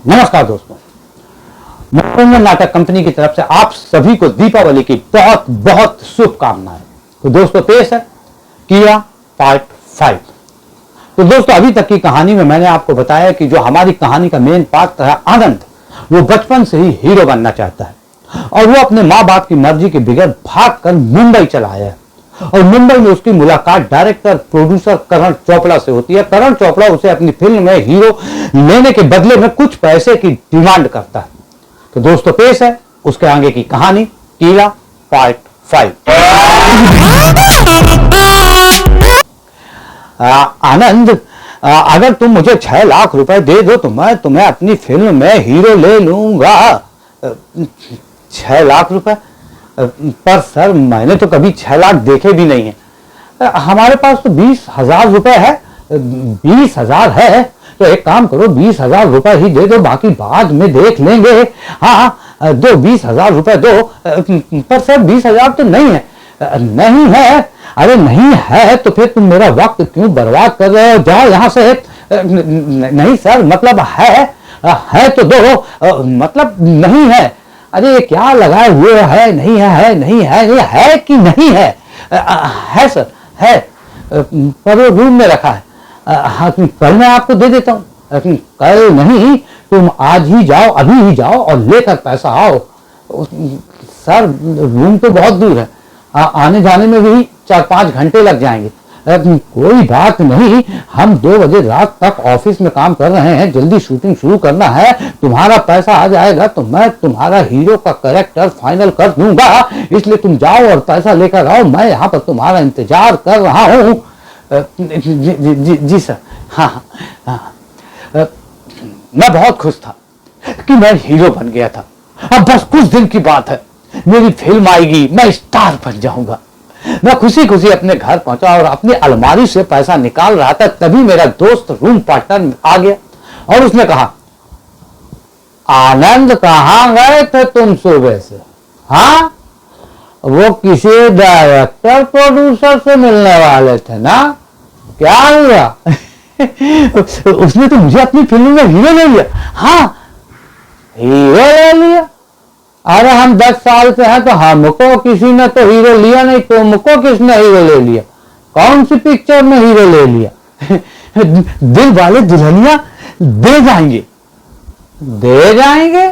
नमस्कार दोस्तों, मनोरंजन नाटक कंपनी की तरफ से आप सभी को दीपावली की बहुत बहुत शुभकामनाएं। तो दोस्तों पेश है किया पार्ट 5। तो दोस्तों अभी तक की कहानी में मैंने आपको बताया कि जो हमारी कहानी का मेन पात्र है आनंद, वो बचपन से ही हीरो बनना चाहता है और वो अपने माँ बाप की मर्जी के बगैर भागकर मुंबई चला आया है। और मुंबई में उसकी मुलाकात डायरेक्टर प्रोड्यूसर करण चोपड़ा से होती है। करण चोपड़ा उसे अपनी फिल्म में हीरो लेने के बदले में कुछ पैसे की डिमांड करता है। तो दोस्तों पेश है उसके आगे की कहानी कीला पार्ट 5। आनंद, अगर तुम मुझे 6 लाख रुपए दे दो तो मैं तुम्हें अपनी फिल्म में हीरो ले लूंगा। 6 लाख रुपए? पर सर मैंने तो कभी 6 लाख देखे भी नहीं है। हमारे पास तो 20,000 रुपए है। 20,000 है तो एक काम करो, 20,000 रुपए ही दे दो, बाकी बाद में देख लेंगे। हाँ दो, 20,000 रुपए दो। पर सर 20,000 तो नहीं है। नहीं है? अरे नहीं है तो फिर तुम मेरा वक्त क्यों बर्बाद कर रहे हो? जाओ यहाँ से। नहीं सर, मतलब है तो दो, मतलब नहीं है। अरे ये क्या लगाए हुए है? नहीं है, नहीं है, ये है कि नहीं है? है सर, है, पर वो रूम में रखा है। हाँ कल मैं आपको दे देता हूँ। कल नहीं, तुम आज ही जाओ, अभी ही जाओ और लेकर पैसा आओ। सर रूम तो बहुत दूर है, आने जाने में भी 4-5 घंटे लग जाएंगे। कोई बात नहीं, हम 2 बजे रात तक ऑफिस में काम कर रहे हैं, जल्दी शूटिंग शुरू करना है। तुम्हारा पैसा आ जाएगा तो मैं तुम्हारा हीरो का कैरेक्टर फाइनल कर दूंगा। इसलिए तुम जाओ और पैसा लेकर आओ, मैं यहाँ पर तुम्हारा इंतजार कर रहा हूँ। जी सर। हाँ, मैं बहुत खुश था कि मैं हीरो बन गया था। अब बस कुछ दिन की बात है, मेरी फिल्म आएगी, मैं स्टार बन जाऊंगा। मैं खुशी खुशी अपने घर पहुंचा और अपनी अलमारी से पैसा निकाल रहा था, तभी मेरा दोस्त रूम पार्टनर आ गया और उसने कहा, आनंद कहाँ गए थे तुम सुबह से? हाँ, वो किसी डायरेक्टर प्रोड्यूसर से मिलने वाले थे ना, क्या हुआ? उसने तो मुझे अपनी फिल्म में हीरो ले लिया। हाँ हीरो ले लिया? अरे हम 10 साल से हैं तो हमको किसी ने तो हीरो लिया नहीं, तुमको किसने हीरो ले लिया? कौन सी पिक्चर में हीरो ले लिया? दिल वाले दुल्हनिया दे जाएंगे। दे जाएंगे?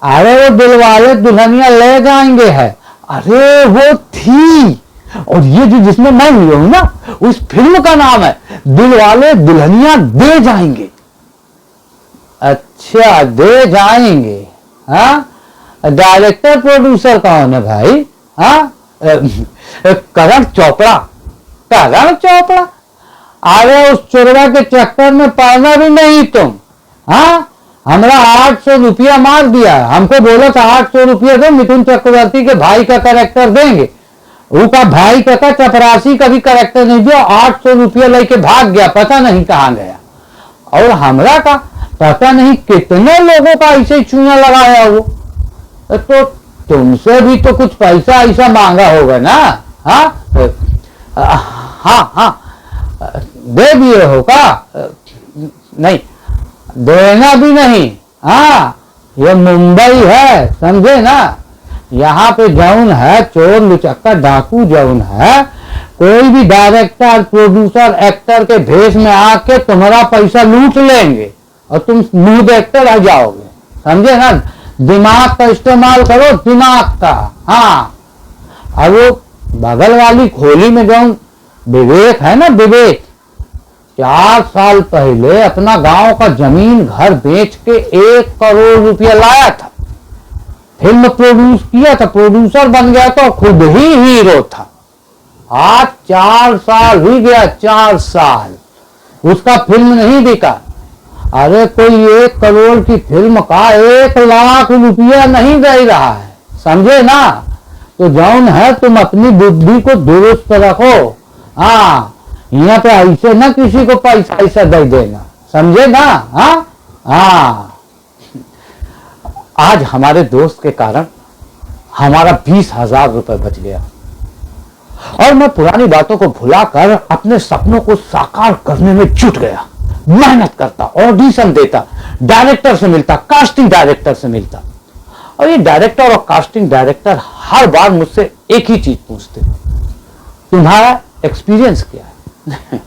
अरे वो दिल वाले दुल्हनिया ले जाएंगे है। अरे वो थी, और ये जो जिसमें मैं हीरो हूं ना, उस फिल्म का नाम है दिल वाले दुल्हनिया दे जाएंगे। अच्छा दे जाएंगे? हाँ, डायरेक्टर प्रोड्यूसर कौन है भाई? हाँ, करण चोपड़ा। करण चोपड़ा? अरे उस चोरवा के चक्कर में पड़ना भी नहीं तुम। हाँ, हमरा 800 रुपया मार दिया। हमको बोला था 800 रुपया दो, मिथुन चक्रवर्ती के भाई का कैरेक्टर देंगे। उसका भाई कहता चपरासी का भी कैरेक्टर नहीं दिया, 800 रुपया लेके भाग गया, पता नहीं कहाँ गया। और हमरा का पता नहीं कितने लोगों का ऐसे चूना लगाया वो। तो तुमसे भी तो कुछ पैसा ऐसा मांगा होगा ना? हाँ हाँ हाँ, दे दिए होगा? नहीं, देना भी नहीं। हाँ, ये मुंबई है, समझे ना? यहाँ पे जौन है चोर लुचक्का डाकू जौन है, कोई भी डायरेक्टर प्रोड्यूसर एक्टर के भेष में आके तुम्हारा पैसा लूट लेंगे और तुम मुंह देखते रह जाओगे, समझे ना? दिमाग का इस्तेमाल करो, दिमाग का। हाँ, और वो बगल वाली खोली में जो विवेक है ना, विवेक 4 साल पहले अपना गांव का जमीन घर बेच के 1 करोड़ रुपया लाया था, फिल्म प्रोड्यूस किया था, प्रोड्यूसर बन गया था, खुद ही हीरो था। आज 4 साल ही गया, 4 साल उसका फिल्म नहीं बिका। अरे कोई 1 करोड़ की फिल्म का 1 लाख रुपया नहीं दे रहा है, समझे ना? तो जौन है तुम अपनी बुद्धि को दुरुस्त रखो। हाँ, यहाँ पे ऐसे ना किसी को पैसा ऐसा दे देना, समझे ना? हाँ हाँ, आज हमारे दोस्त के कारण हमारा 20,000 रुपए बच गया और मैं पुरानी बातों को भुलाकर अपने सपनों को साकार करने में जुट गया। मेहनत करता, ऑडिशन देता, डायरेक्टर से मिलता, कास्टिंग डायरेक्टर से मिलता, और ये डायरेक्टर और कास्टिंग डायरेक्टर हर बार मुझसे एक ही चीज पूछते, तुम्हारा एक्सपीरियंस क्या है?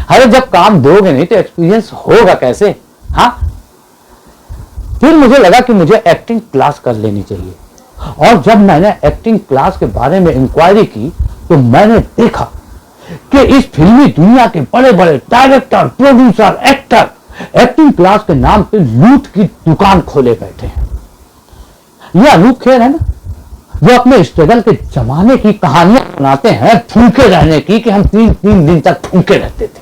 अरे जब काम दोगे नहीं तो एक्सपीरियंस होगा कैसे? हाँ, फिर मुझे लगा कि मुझे एक्टिंग क्लास कर लेनी चाहिए, और जब मैंने एक्टिंग क्लास के बारे में इंक्वायरी की तो मैंने देखा कि इस फिल्मी दुनिया के बड़े बड़े director, producer, actor acting class के नाम पे लूट की दुकान खोले बैठे हैं। ये अनूप खेर है ना, जो अपने स्ट्रगल के जमाने की कहानियां सुनाते हैं, फूंके रहने की, कि हम 3 दिन तक फूंके रहते थे।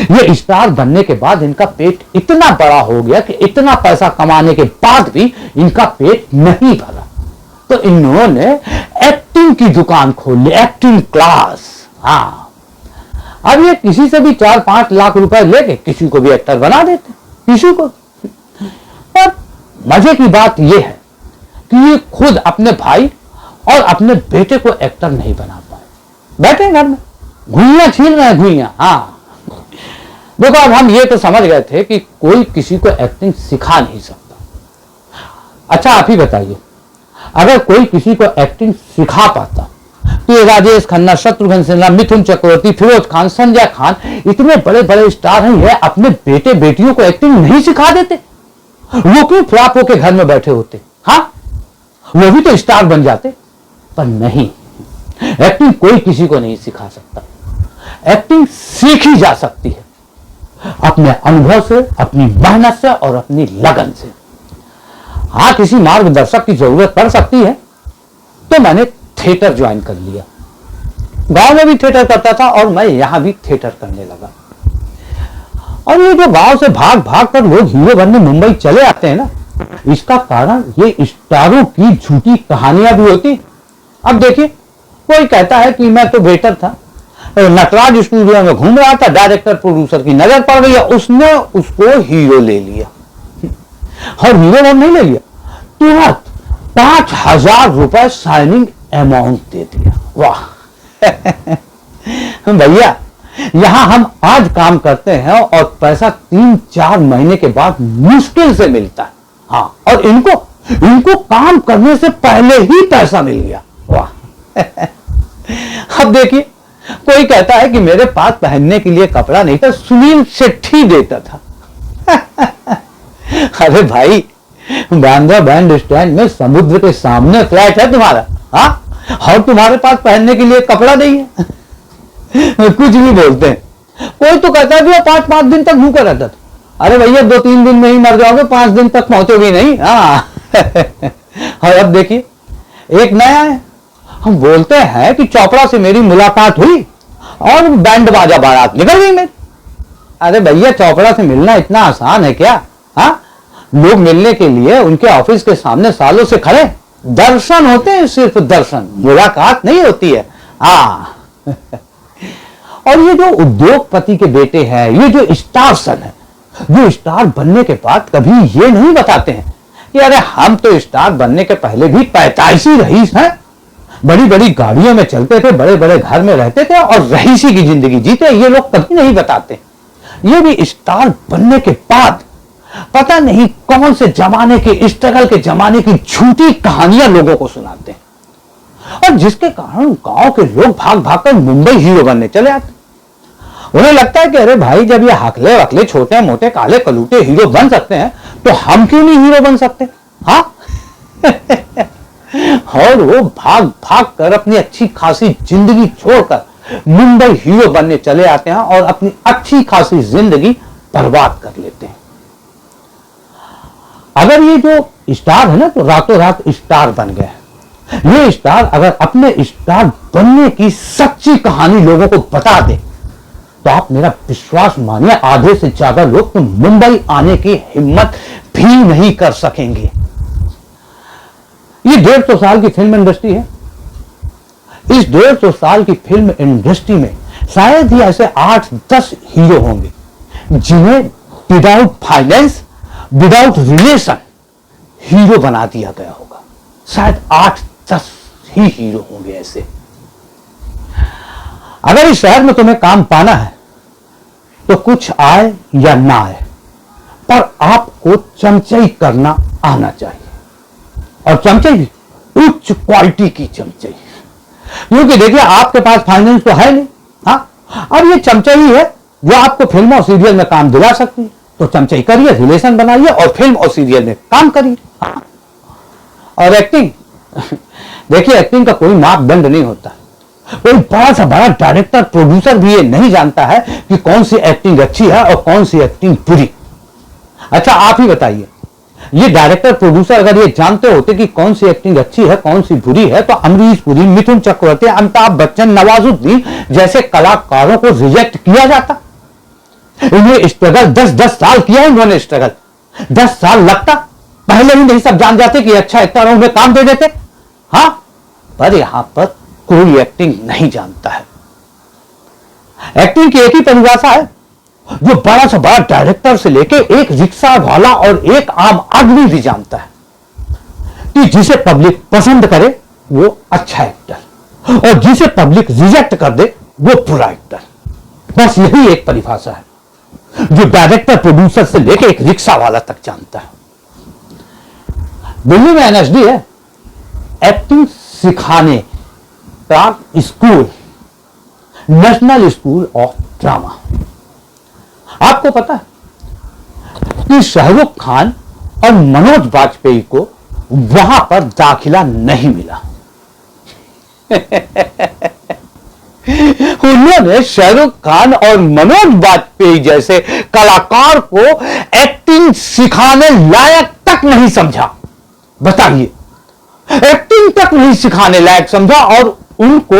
ये स्टार बनने के बाद इनका पेट इतना बड़ा हो गया कि इतना पैसा कमाने के बाद भी इनका पेट नहीं भरा, तो इन्होंने एक्टिंग की दुकान खोल ली, एक्टिंग क्लास। हाँ, अब ये किसी से भी 4-5 लाख रुपए लेके किसी को भी एक्टर बना देते, किसी को। और मजे की बात यह है कि ये खुद अपने भाई और अपने बेटे को एक्टर नहीं बना पाए, बैठे घर में घुइयां छील रहे हैं, घुइयां। हाँ देखो, अब हम ये तो समझ गए थे कि कोई किसी को एक्टिंग सिखा नहीं सकता। अच्छा आप ही बताइए, अगर कोई किसी को एक्टिंग सिखा पाता तो ये राजेश खन्ना, शत्रुघ्न सिन्हा, मिथुन चक्रवर्ती, फिरोज खान, संजय खान, इतने बड़े बड़े स्टार हैं, ये अपने बेटे बेटियों को एक्टिंग नहीं सिखा देते? वो क्यों फ्लॉप होके घर में बैठे होते? हाँ, वो भी तो स्टार बन जाते। पर नहीं, एक्टिंग कोई किसी को नहीं सिखा सकता, एक्टिंग सीखी जा सकती है अपने अनुभव से, अपनी मेहनत से और अपनी लगन से। हाँ, किसी मार्गदर्शक की जरूरत पड़ सकती है, तो मैंने थिएटर ज्वाइन कर लिया। गांव में भी थिएटर करता था और मैं यहां भी थिएटर करने लगा। और ये जो गांव से भाग भाग कर लोग हीरो बनने मुंबई चले आते हैं ना, इसका कारण ये स्टारों की झूठी कहानियां भी होती। अब देखिए, कोई कहता है कि मैं तो वेटर था, नटराज स्टूडियो में घूम रहा था, डायरेक्टर प्रोड्यूसर की नजर पड़ गई, उसने उसको हीरो ले लिया। और हीरो बन नहीं ले लिया, तुरंत 5,000 रुपए साइनिंग अमाउंट दे दिया। वाह भैया, यहां हम आज काम करते हैं और पैसा 3-4 महीने के बाद मुश्किल से मिलता है। हाँ, और इनको काम करने से पहले ही पैसा मिल गया। वाह अब देखिए, कोई कहता है कि मेरे पास पहनने के लिए कपड़ा नहीं था, सुनील शेट्टी देता था। अरे भाई, बांद्रा बैंड स्टैंड में समुद्र के सामने फ्लैट है तुम्हारा, हाँ, और तुम्हारे पास पहनने के लिए कपड़ा नहीं है। कुछ भी बोलते हैं। कोई तो कहता है कि 5-5 दिन तक भूखा रहता था। अरे भैया, 2-3 दिन में ही मर जाओगे, 5 दिन तक पहुंचोगे नहीं। हाँ और अब देखिए, एक नया है। हम बोलते हैं कि चोपड़ा से मेरी मुलाकात हुई और बैंड बाजा बारात निकल गई मेरी। अरे भैया, चोपड़ा से मिलना इतना आसान है क्या? हाँ, लोग मिलने के लिए उनके ऑफिस के सामने सालों से खड़े, दर्शन होते हैं, सिर्फ दर्शन, मुलाकात नहीं होती है। हाँ और ये जो उद्योगपति के बेटे हैं, ये जो स्टार सन है, जो स्टार बनने के बाद कभी ये नहीं बताते हैं कि अरे हम तो स्टार बनने के पहले भी 45 रईस हैं, बड़ी बड़ी गाड़ियों में चलते थे, बड़े बड़े घर में रहते थे और रईसी की जिंदगी जीते। ये लोग कभी नहीं बताते। ये भी स्टार बनने के बाद पता नहीं कौन से जमाने के, स्ट्रगल के जमाने की झूठी कहानियां लोगों को सुनाते हैं, और जिसके कारण गांव के लोग भाग भाग कर मुंबई हीरो बनने चले आते। उन्हें लगता है कि अरे भाई, जब ये हकले वकले छोटे मोटे काले कलूटे हीरो बन सकते हैं तो हम क्यों नहीं हीरो बन सकते? हाँ और वो भाग भाग कर अपनी अच्छी खासी जिंदगी छोड़कर मुंबई हीरो बनने चले आते हैं और अपनी अच्छी खासी जिंदगी बर्बाद कर लेते हैं। अगर ये जो स्टार है ना, तो रातों रात स्टार बन गए। ये स्टार अगर अपने स्टार बनने की सच्ची कहानी लोगों को बता दे तो आप मेरा विश्वास मानिए, आधे से ज्यादा लोग तो मुंबई आने की हिम्मत भी नहीं कर सकेंगे। ये 150 साल की फिल्म इंडस्ट्री है। इस 150 साल की फिल्म इंडस्ट्री में शायद ही ऐसे 8-10 हीरो होंगे जिन्हें without finance, without relation hero बना दिया गया होगा। शायद 8-10 ही हीरो होंगे ऐसे। अगर इस शहर में तुम्हें काम पाना है तो कुछ आए या ना आए, पर आपको चमचई करना आना चाहिए, और चमचई उच्च क्वालिटी की चमचई। क्योंकि देखिए आपके पास फाइनेंस तो है नहीं, हाँ, अब ये चमचई है जो आपको फिल्म और सीरियल में काम दिला सकती है, तो चमचई करिए, रिलेशन बनाइए और फिल्म और सीरियल में काम करिए। हाँ। और एक्टिंग देखिए, एक्टिंग का कोई मापदंड नहीं होता। कोई बड़ा सा बड़ा डायरेक्टर प्रोड्यूसर भी ये नहीं जानता है कि कौन सी एक्टिंग अच्छी है और कौन सी एक्टिंग बुरी। अच्छा आप ही बताइए, ये डायरेक्टर प्रोड्यूसर अगर ये जानते होते कि कौन सी एक्टिंग अच्छी है कौन सी बुरी है, तो अमरीश पुरी, मिथुन चक्रवर्ती, अमिताभ बच्चन, नवाजुद्दीन जैसे कलाकारों को रिजेक्ट किया जाता। इन्हें स्ट्रगल 10-10 साल किया इन्होंने, स्ट्रगल 10 साल लगता, पहले ही नहीं सब जान जाते कि अच्छा एक्टर उन्हें काम दे देते। हाँ, पर यहां पर कोई एक्टिंग नहीं जानता है। एक्टिंग की एक ही परिभाषा है जो बड़ा से बड़ा डायरेक्टर से लेके एक रिक्शा वाला और एक आम आदमी भी जानता है, कि जिसे पब्लिक पसंद करे वो अच्छा एक्टर और जिसे पब्लिक रिजेक्ट कर दे वो बुरा एक्टर। बस यही एक परिभाषा है जो डायरेक्टर प्रोड्यूसर से लेके एक रिक्शा वाला तक जानता है। दिल्ली में एनएसडी है, एक्टिंग सिखाने का school, national school of drama. आपको पता है कि शाहरुख खान और मनोज वाजपेयी को वहां पर दाखिला नहीं मिला। उन्होंने शाहरुख खान और मनोज वाजपेयी जैसे कलाकार को एक्टिंग सिखाने लायक तक नहीं समझा। बताइए, एक्टिंग तक नहीं सिखाने लायक समझा और उनको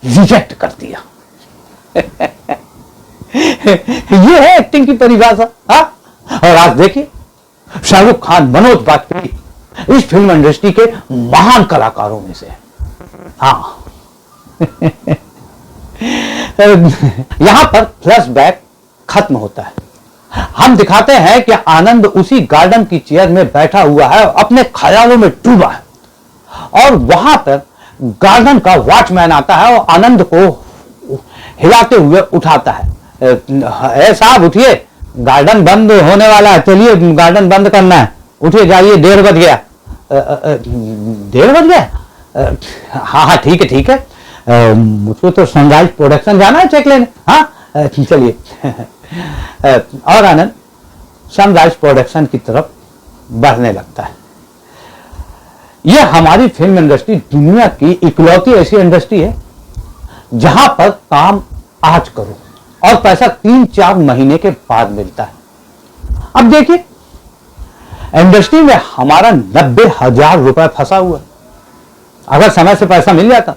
रिजेक्ट कर दिया। ये है एक्टिंग की परिभाषा। हाँ, और आज देखिए शाहरुख खान, मनोज वाजपेयी इस फिल्म इंडस्ट्री के महान कलाकारों में से है। हाँ यहां पर फ्लैशबैक खत्म होता है। हम दिखाते हैं कि आनंद उसी गार्डन की चेयर में बैठा हुआ है, अपने ख्यालों में डूबा है, और वहां पर गार्डन का वॉचमैन आता है और आनंद को हिलाते हुए उठाता है। ए साहब उठिए, गार्डन बंद होने वाला है, चलिए गार्डन बंद करना है, उठिए जाइए, 1:30 बज गया। 1:30 बज गया? हाँ हाँ ठीक है ठीक है, मुझको तो सनराइज प्रोडक्शन जाना है चेक लेने। हाँ चलिए। और आनंद सनराइज प्रोडक्शन की तरफ बढ़ने लगता है। यह हमारी फिल्म इंडस्ट्री दुनिया की इकलौती ऐसी इंडस्ट्री है जहां पर काम आज करो और पैसा 3-4 महीने के बाद मिलता है। अब देखिए, इंडस्ट्री में हमारा 90,000 रुपए फंसा हुआ है। अगर समय से पैसा मिल जाता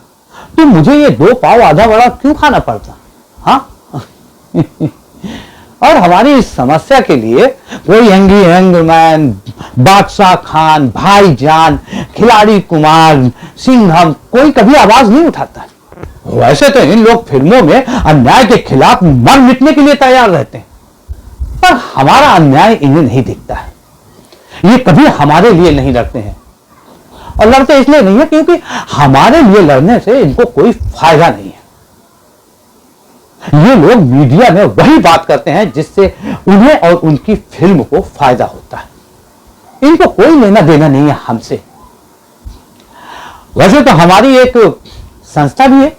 तो मुझे ये 2 पाव आधा वड़ा क्यों खाना पड़ता? हाँ और हमारी इस समस्या के लिए कोई यंगी यंगमैन, बादशाह खान, भाईजान, खिलाड़ी कुमार, सिंघम, कोई कभी आवाज नहीं उठाता। वैसे तो इन लोग फिल्मों में अन्याय के खिलाफ मर मिटने के लिए तैयार रहते हैं, पर हमारा अन्याय इन्हें नहीं दिखता है। ये कभी हमारे लिए नहीं लड़ते हैं, और लड़ते इसलिए नहीं है क्योंकि हमारे लिए लड़ने से इनको कोई फायदा नहीं है। ये लोग मीडिया में वही बात करते हैं जिससे उन्हें और उनकी फिल्म को फायदा होता है। इनको कोई लेना देना नहीं है हमसे। वैसे तो हमारी एक संस्था भी है,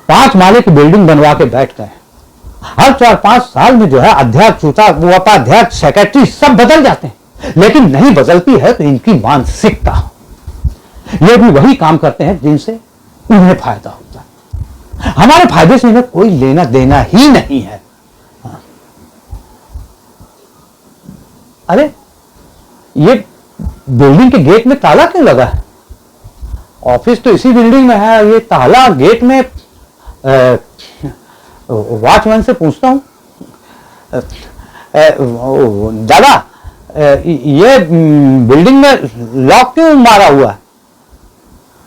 5 माले की बिल्डिंग बनवा के बैठ गए। हर 4-5 साल में जो है अध्यक्ष, उपाध्यक्ष, सेक्रेटरी सब बदल जाते हैं, लेकिन नहीं बदलती है तो इनकी मानसिकता। ये भी वही काम करते हैं जिनसे उन्हें फायदा होता है। हमारे फायदे से इन्हें कोई लेना देना ही नहीं है। अरे ये बिल्डिंग के गेट में ताला क्यों लगा है? ऑफिस तो इसी बिल्डिंग में है, ये ताला गेट में। वॉचमैन से पूछता हूं, दादा ये बिल्डिंग में लॉक क्यों मारा हुआ है?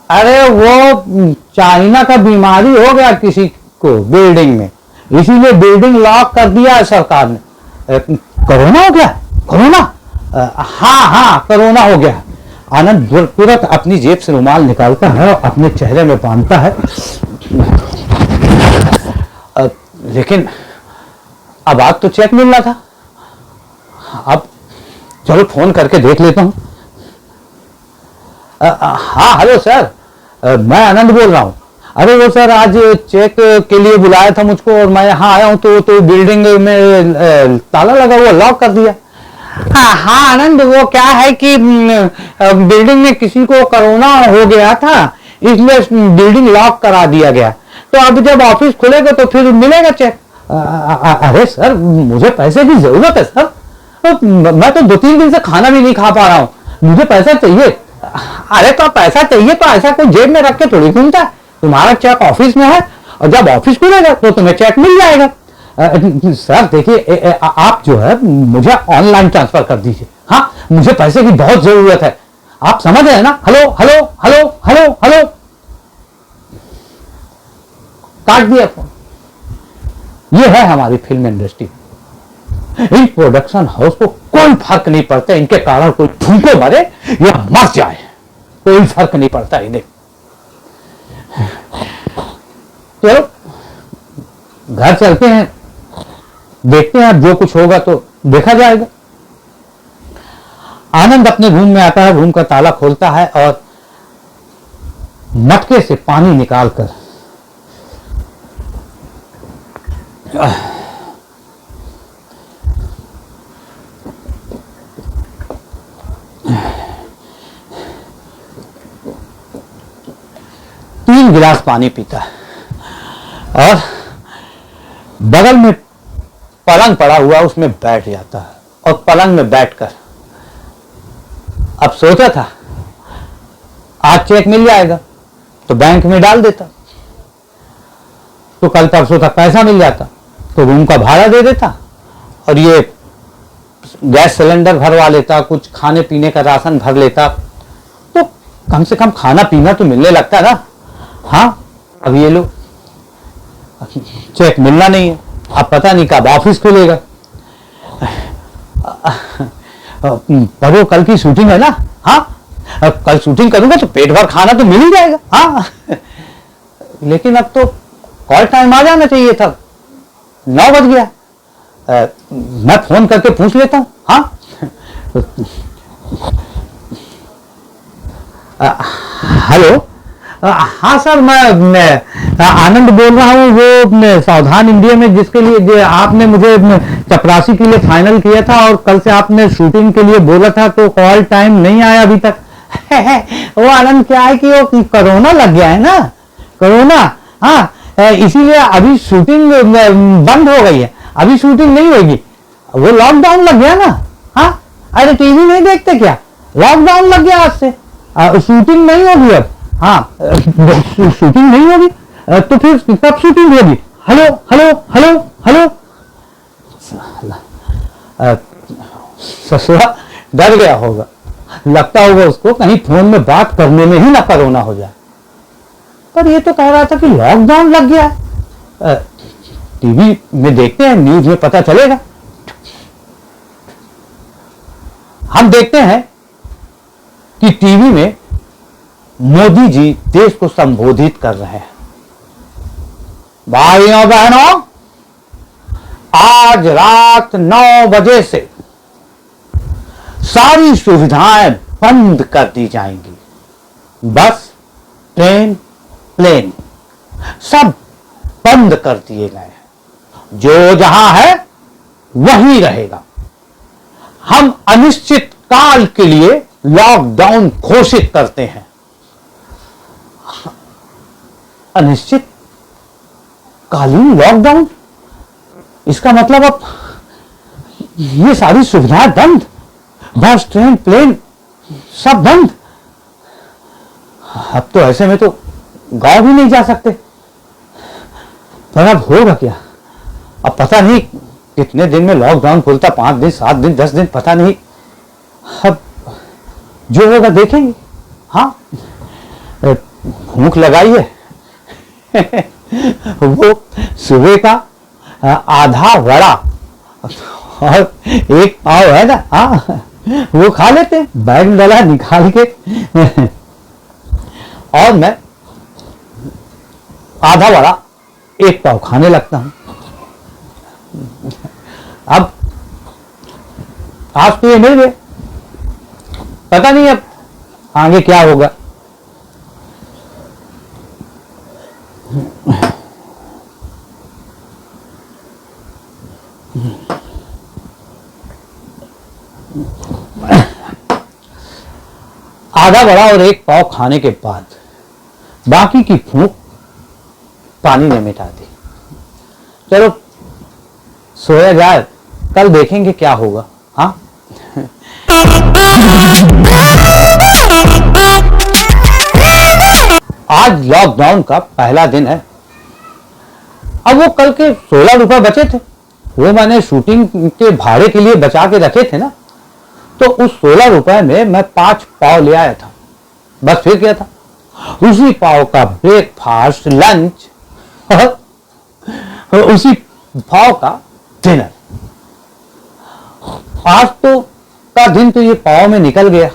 अरे वो चाइना का बीमारी हो गया किसी को बिल्डिंग में, इसीलिए बिल्डिंग लॉक कर दिया है सरकार ने। कोरोना हो गया? कोरोना? हाँ हाँ कोरोना हो गया। आनंद तुरंत अपनी जेब से रुमाल निकालता है और अपने चेहरे में बांधता है। लेकिन अब आज तो चेक मिल रहा था। अब चलो फोन करके देख लेता हूँ। हाँ हेलो सर, मैं आनंद बोल रहा हूँ। अरे वो सर आज चेक के लिए बुलाया था मुझको और मैं यहाँ आया हूँ तो बिल्डिंग में ताला लगा हुआ, लॉक कर दिया। हाँ हाँ आनंद, वो क्या है कि बिल्डिंग में किसी को कोरोना हो गया था, इसलिए बिल्डिंग लॉक करा दिया गया। तो अब जब ऑफिस खुलेगा तो फिर मिलेगा चेक। अरे सर मुझे पैसे की जरूरत है सर, मैं तो 2-3 दिन से खाना भी नहीं खा पा रहा हूँ, मुझे पैसा चाहिए। अरे तो पैसा चाहिए तो ऐसा कोई जेब में रख के थोड़ी घूमता है, तुम्हारा चेक ऑफिस में है और जब ऑफिस खुलेगा तो तुम्हें चेक मिल जाएगा। सर देखिए आप जो है मुझे ऑनलाइन ट्रांसफर कर दीजिए। हाँ मुझे पैसे की बहुत जरूरत है, आप समझ रहे हैं ना। Hello hello hello hello hello, काट दिया फोन। ये है हमारी film industry. In production house को कोई फर्क नहीं पड़ता इनके कारण कोई भूखो मरे या मर जाए, कोई फर्क नहीं पड़ता इन्हें। चलो घर चलते हैं, देखते हैं अब जो कुछ होगा तो देखा जाएगा। आनंद अपने रूम में आता है, रूम का ताला खोलता है और मटके से पानी निकालकर तीन गिलास पानी पीता है और बगल में पलंग पड़ा हुआ उसमें बैठ जाता है और पलंग में बैठकर अब सोचा था आज चेक मिल जाएगा तो बैंक में डाल देता, तो कल परसों तक पैसा मिल जाता तो रूम का भाड़ा दे देता और ये गैस सिलेंडर भरवा लेता, कुछ खाने पीने का राशन भर लेता, तो कम से कम खाना पीना तो मिलने लगता ना। हाँ अब ये लो चेक मिलना नहीं है, अब पता नहीं कब ऑफिस खुलेगा। पर वो कल की शूटिंग है ना। हाँ कल शूटिंग करूंगा तो पेट भर खाना तो मिल ही जाएगा। हाँ लेकिन अब तो कॉल टाइम आ जाना चाहिए था, 9 बज गया। मैं फोन करके पूछ लेता हूँ। हाँ हेलो, हाँ सर मैं आनंद बोल रहा हूँ, वो सावधान इंडिया में जिसके लिए आपने मुझे चपरासी के लिए फाइनल किया था और कल से आपने शूटिंग के लिए बोला था तो कॉल टाइम नहीं आया अभी तक। वो आनंद क्या है कि वो कोरोना लग गया है ना, कोरोना। हाँ इसीलिए अभी शूटिंग बंद हो गई है, अभी शूटिंग नहीं होगी, वो लॉकडाउन लग गया ना। हाँ अरे टीवी नहीं देखते क्या, लॉकडाउन लग गया आज से, शूटिंग नहीं होगी अब। हाँ शूटिंग नहीं होगी तो फिर कब शूटिंग होगी। हेलो हेलो हेलो हेलो, ससुरा डर गया होगा, लगता होगा उसको कहीं फोन में बात करने में ही ना कोरोना हो जाए। पर ये तो कह रहा था कि लॉकडाउन लग गया है, टीवी में देखते हैं, न्यूज में पता चलेगा। हम देखते हैं कि टीवी में मोदी जी देश को संबोधित कर रहे हैं। भाइयों बहनों, आज रात 9 बजे से सारी सुविधाएं बंद कर दी जाएंगी, बस ट्रेन प्लेन सब बंद कर दिए गए हैं, जो जहां है वहीं रहेगा। हम अनिश्चित काल के लिए लॉकडाउन घोषित करते हैं। अनिश्चित कालीन लॉकडाउन, इसका मतलब अब ये सारी सुविधाएं बंद, बस ट्रेन प्लेन सब बंद। अब तो ऐसे में तो गांव भी नहीं जा सकते, पर अब होगा क्या। अब पता नहीं कितने दिन में लॉकडाउन खुलता, 5 दिन 7 दिन 10 दिन पता नहीं, अब जो होगा देखेंगे। हाँ भूख लगाई है वो सुबह का आधा वड़ा और एक पाव है ना, हाँ वो खा लेते, बैग डाला निकाल के और मैं आधा वड़ा एक पाव खाने लगता हूं। अब आज तो ये मिल गए, पता नहीं अब आगे क्या होगा। आधा बड़ा और एक पाव खाने के बाद बाकी की भूख पानी ने मिटा दी। चलो सोया जाए, कल देखेंगे क्या होगा। हाँ आज लॉकडाउन का पहला दिन है। अब वो कल के 16 रुपए बचे थे, वो मैंने शूटिंग के भाड़े के लिए बचा के रखे थे ना, तो उस 16 रुपए में मैं 5 पाव ले आया था। बस फिर क्या था, उसी पाव का ब्रेकफास्ट, लंच और उसी पाव का डिनर। आज तो का दिन तो ये पाव में निकल गया।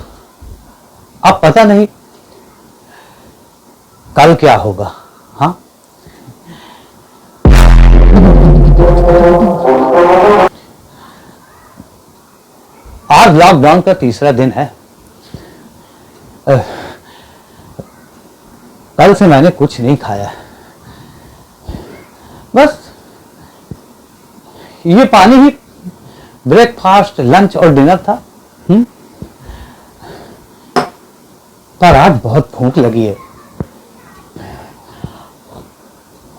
अब पता नहीं कल क्या होगा। हाँ आज लॉकडाउन का तीसरा दिन है। कल से मैंने कुछ नहीं खाया, बस ये पानी ही ब्रेकफास्ट, लंच और डिनर था। पर आज बहुत भूख लगी है।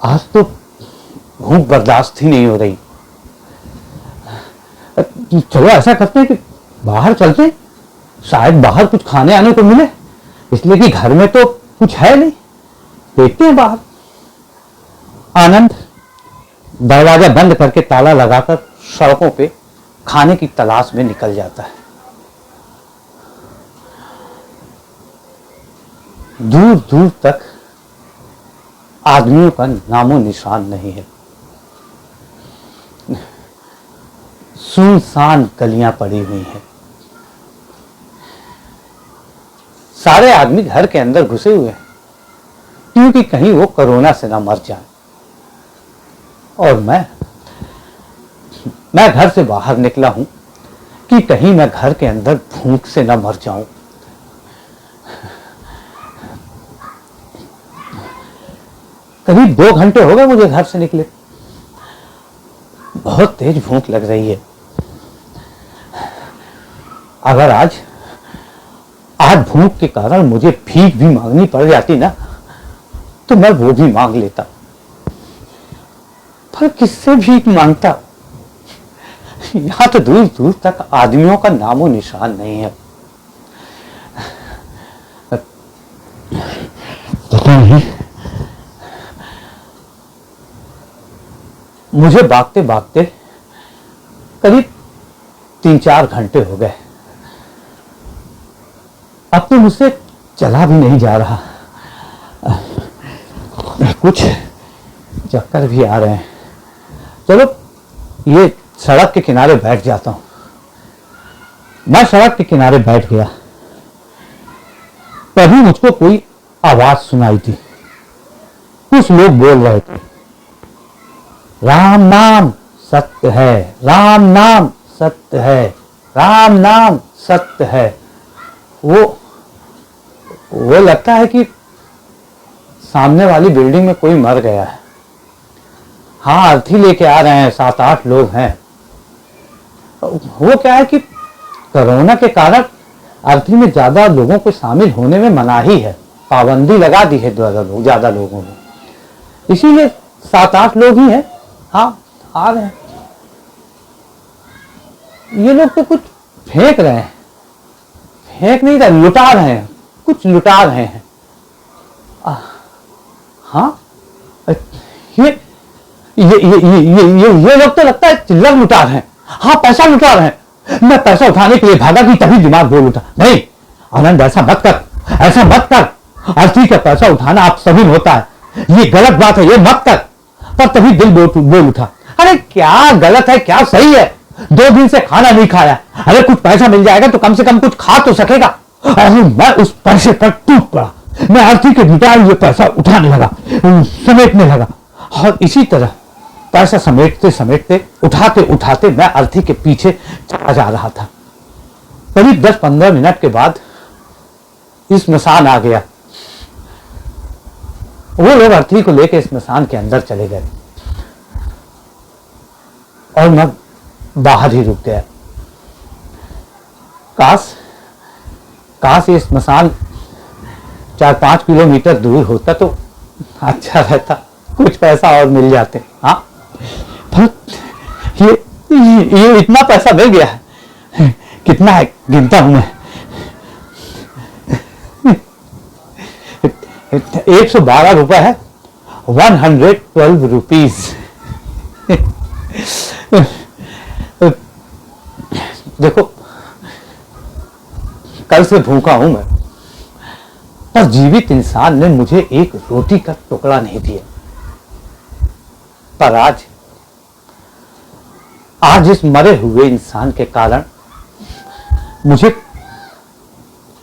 आज तो भूख बर्दाश्त ही नहीं हो रही। चलो ऐसा करते हैं कि बाहर चलते हैं, शायद बाहर कुछ खाने आने को मिले, इसलिए कि घर में तो कुछ है नहीं। देखते हैं बाहर। आनंद दरवाजा बंद करके ताला लगाकर सड़कों पे खाने की तलाश में निकल जाता है। दूर दूर तक आदमियों का नामो निशान नहीं है। सुनसान गलियां पड़ी हुई हैं। सारे आदमी घर के अंदर घुसे हुए हैं, क्योंकि कहीं वो कोरोना से ना मर जाए। और मैं घर से बाहर निकला हूं कि कहीं मैं घर के अंदर भूख से ना मर जाऊं। करीब 2 घंटे हो गए मुझे घर से निकले। बहुत तेज भूख लग रही है। अगर आज भूख के कारण मुझे भीख भी मांगनी पड़ जाती ना, तो मैं वो भी मांग लेता। पर किससे भीख मांगता? यहां तो दूर दूर तक आदमियों का नामो निशान नहीं है। पता नहीं, मुझे भागते भागते करीब 3-4 घंटे हो गए। अब तो मुझसे चला भी नहीं जा रहा। कुछ चक्कर भी आ रहे हैं। चलो ये सड़क के किनारे बैठ जाता हूं। मैं सड़क के किनारे बैठ गया, तभी मुझको कोई आवाज सुनाई दी। कुछ लोग बोल रहे थे, राम नाम सत्य है, राम नाम सत्य है, राम नाम सत्य है। वो लगता है कि सामने वाली बिल्डिंग में कोई मर गया है। हाँ, अर्थी लेके आ रहे हैं, 7-8 लोग हैं। वो क्या है कि कोरोना के कारण अर्थी में ज्यादा लोगों को शामिल होने में मनाही है, पाबंदी लगा दी है ज्यादा लोगों में, इसीलिए 7-8 लोग ही हैं। हाँ, आ रहे हैं। ये लोग तो कुछ फेंक रहे हैं, फेंक नहीं रहे, लुटा रहे हैं, कुछ लुटा रहे हैं। हाँ, ये लोग तो लगता है चिल्लर लुटा रहे हैं। हाँ, पैसा लुटा रहे हैं। मैं पैसा उठाने के लिए भागा कि तभी दिमाग बोल उठा, नहीं आनंद ऐसा मत कर, ऐसा मत कर। अर्थी का पैसा उठाना आप सभी में होता है, ये गलत बात है, ये मत कर। पर तभी दिल बोल उठा, अरे क्या गलत है, क्या सही है? 2 दिन से खाना नहीं खाया, अरे कुछ पैसा मिल जाएगा तो कम से कम कुछ खा तो सकेगा। और मैं उस पैसे पर टूट पड़ा। मैं अर्थी के जुटाए हुए पैसा उठाने लगा, समेटने लगा, और इसी तरह पैसा समेटते समेटते, उठाते उठाते मैं अर्थी के पीछे चला जा रहा था। करीब 10-15 मिनट के बाद स्मशान आ गया। वो लोग अर्थी को लेकर स्मशान के अंदर चले गए और मैं बाहर ही रुक गया। काश ये स्मशान 4-5 किलोमीटर दूर होता तो अच्छा रहता, कुछ पैसा और मिल जाते। हाँ, पर ये इतना पैसा मिल गया, कितना है गिनता हूं मैं, 112 रुपए है, 112 रुपीज। देखो, कल से भूखा हूं मैं, पर जीवित इंसान ने मुझे एक रोटी का टुकड़ा नहीं दिया। पर आज इस मरे हुए इंसान के कारण मुझे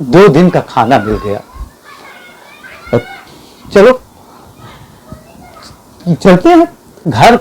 2 दिन का खाना मिल गया। चलो चलते हैं घर।